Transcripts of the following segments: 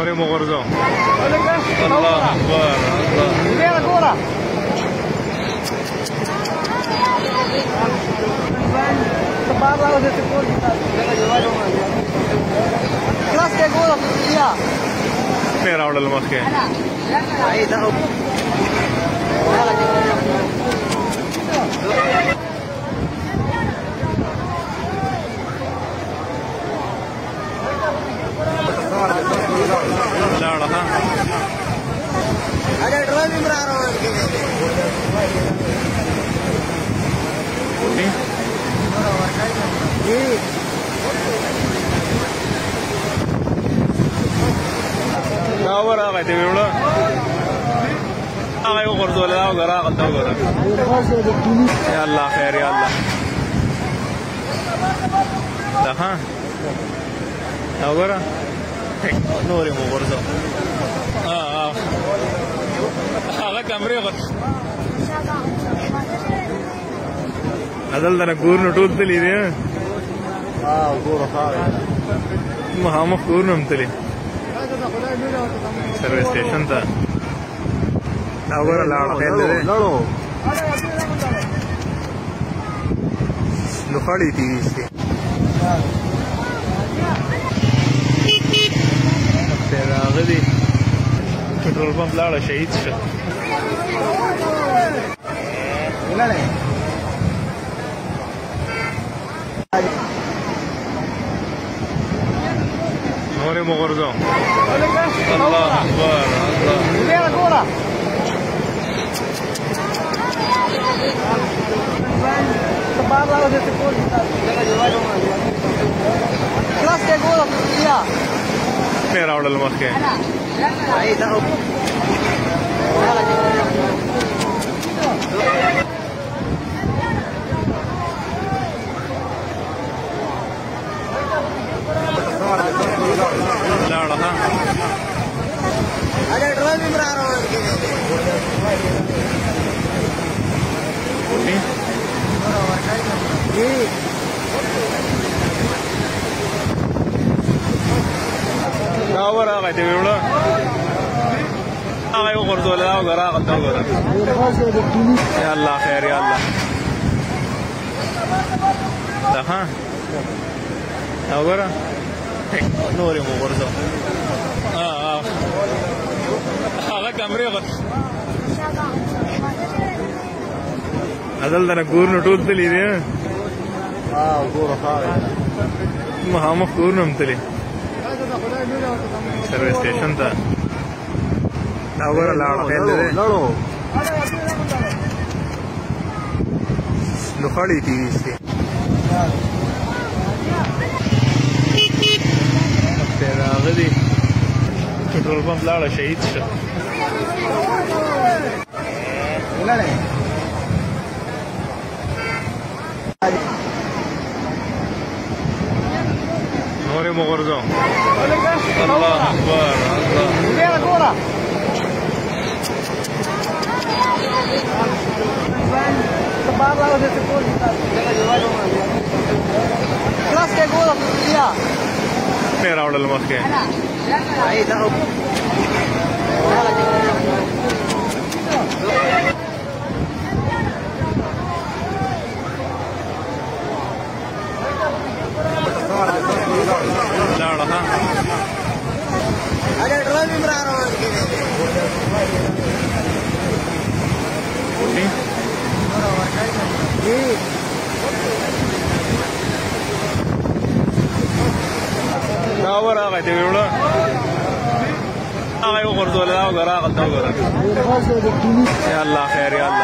نوري مغرزو. الله أكبر الله. Mira ahora lo más que. Claro, ajá. Ada drone yang berarah. Ahora que te veo lo. Haga yo corto le da gara قد gara. Ya Allah khair ya Allah. Aha. Ahora. نوري مو برضه. هذا كاميرا قط. هذا اللي أنا كورن وتود تلي ده. كورة خالص. ما هم كورن متلي. سيرفيس ستيشن تا. أقول لا أنا خيال ده. لخالي تيجي. غدي petrol pump لاړه شهید شو نوري مغرزو. الله أكبر الله. Mira ahora lo más que. Claro, ajá. Ada drone yang berarah. Ahora que te veo lo. Haga yo corto le da gara قد gara. Ya Allah khair ya Allah. Aha. Ahora. نوري مو برضه. هذا كاميرا قط. هذا اللي أنا كورن وتود تلي ده. كورة خالص. ما هم كورن متلي. سيرفيس ستيشن تا. أقول لا أنا خيال ده. لخالي تيجي. غدي petrol pump لاړه شهید شو نوري مغرزو. الله أكبر الله. Mira ahora lo más que. Claro, ajá. Ada drone yang berarah. Ahora que te veo lo. Haga yo corto le da gara قد gara. Ya Allah khair ya Allah.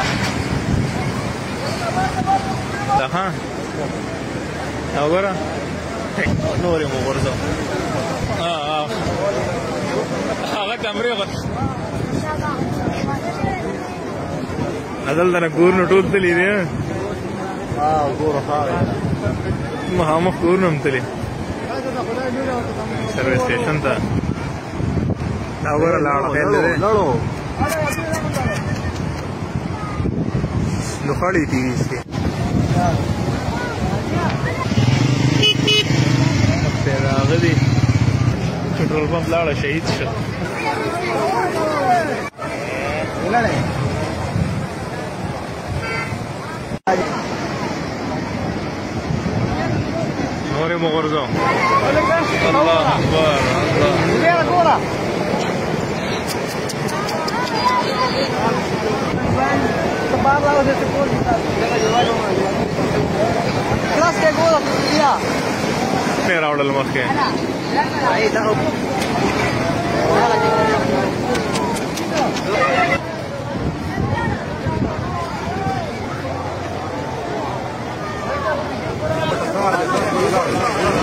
Aha. Ahora. نوري مو برضه. هذا كاميرا قط. هذا اللي أنا كورن وتود تلي ده. كورة خالص. ما هم كورن متلي. سيرفيس ستيشن تا. أقول لا أنا خيال ده. لخالي تيجي. غدي petrol پټرول پمپ لاړه شهید شو. نورې مو غورځو. الله اکبر الله. نه راوړل مخکې.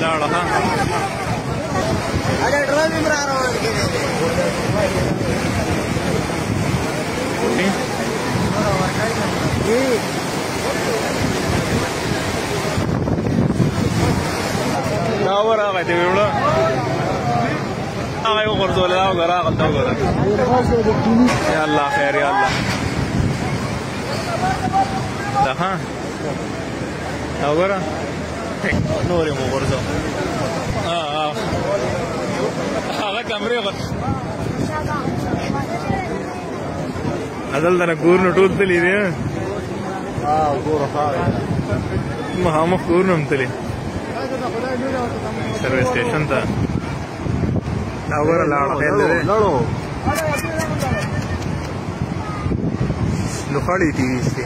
لاړه ها. دا ورغی دی وړه هغه یو غرزول دا وګوره هغه ته وګوره. یا الله خیر یا الله. دا ها دا وګوره نورې مو غرزو. هغه کمرې غت دلته نه کورونه ټول تللي دي. ګوره خاوې مخامخ کورونه هم تللي سروس سټیشن ته. دا وګوره لاړه خیل دی لوخړې ټي وي سي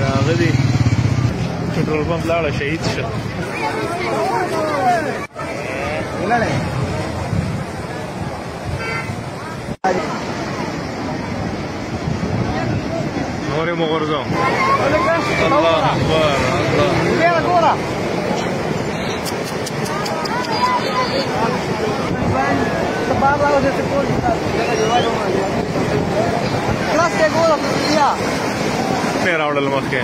راغه دي. پټرول پمپ لاړه شهید شو. نورې مو غورځو. الله اکبر الله. نه راوړل مخکې.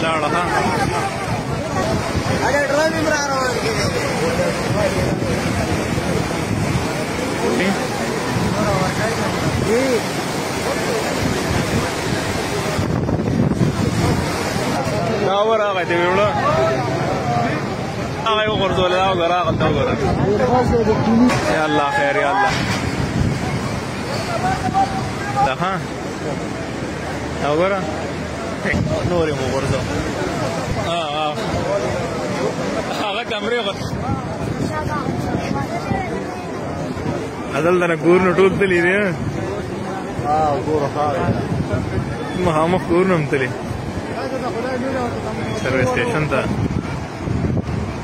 لاړه ها. دا ورغی دی وړه هغه یو غرزول دا وګوره هغه ته وګوره. یا الله خیر یا الله. دا ها دا وګوره نورې مو غورځو. هغه کمرې غت دلته نه کورونه ټول تللي دي. ګوره خاوې مخامخ کورونه هم تللي سروس سټیشن ته.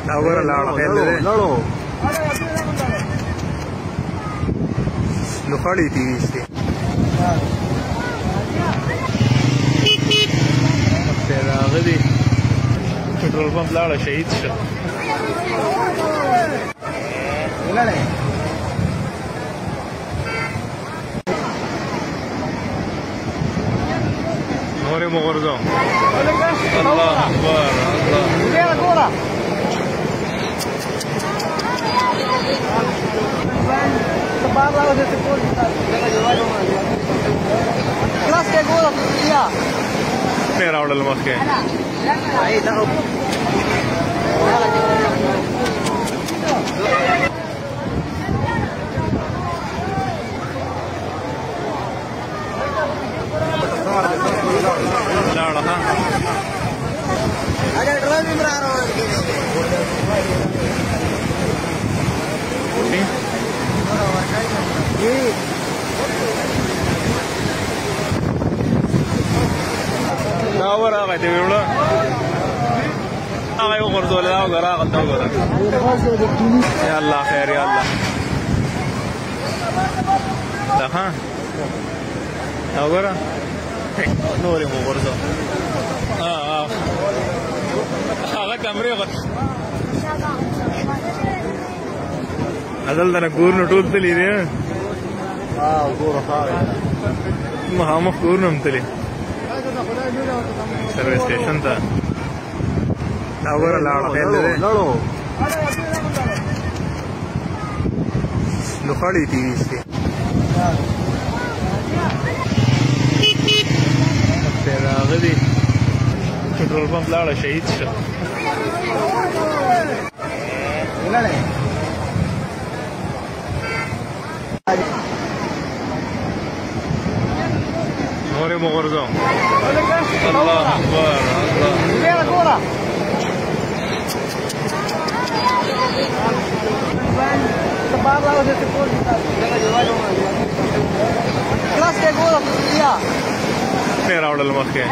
دا وګوره لاړه خیل دی لوخړې ټي وي سي راغه دي. پټرول پمپ لاړه شهید شو. نورې مو غورځو. الله اکبر الله. نه راوړل مخکې. لاړه ها. دا ورغی دی وړه هغه یو غرزول دا وګوره هغه ته وګوره. یا الله خیر یا الله. دا ها دا وګوره نورې مو غورځو. هغه کمرې غت دلته نه کورونه ټول تللي دي. ګوره خاوې مخامخ کورونه هم تللي سروس سټیشن ته. دا وګوره لاړه خیل دی نو خړې تیری شي راغلی پټرول پمپ لاړه شهید شو نورې مو غورځوم الله اکبر الله نه راوړل مخکې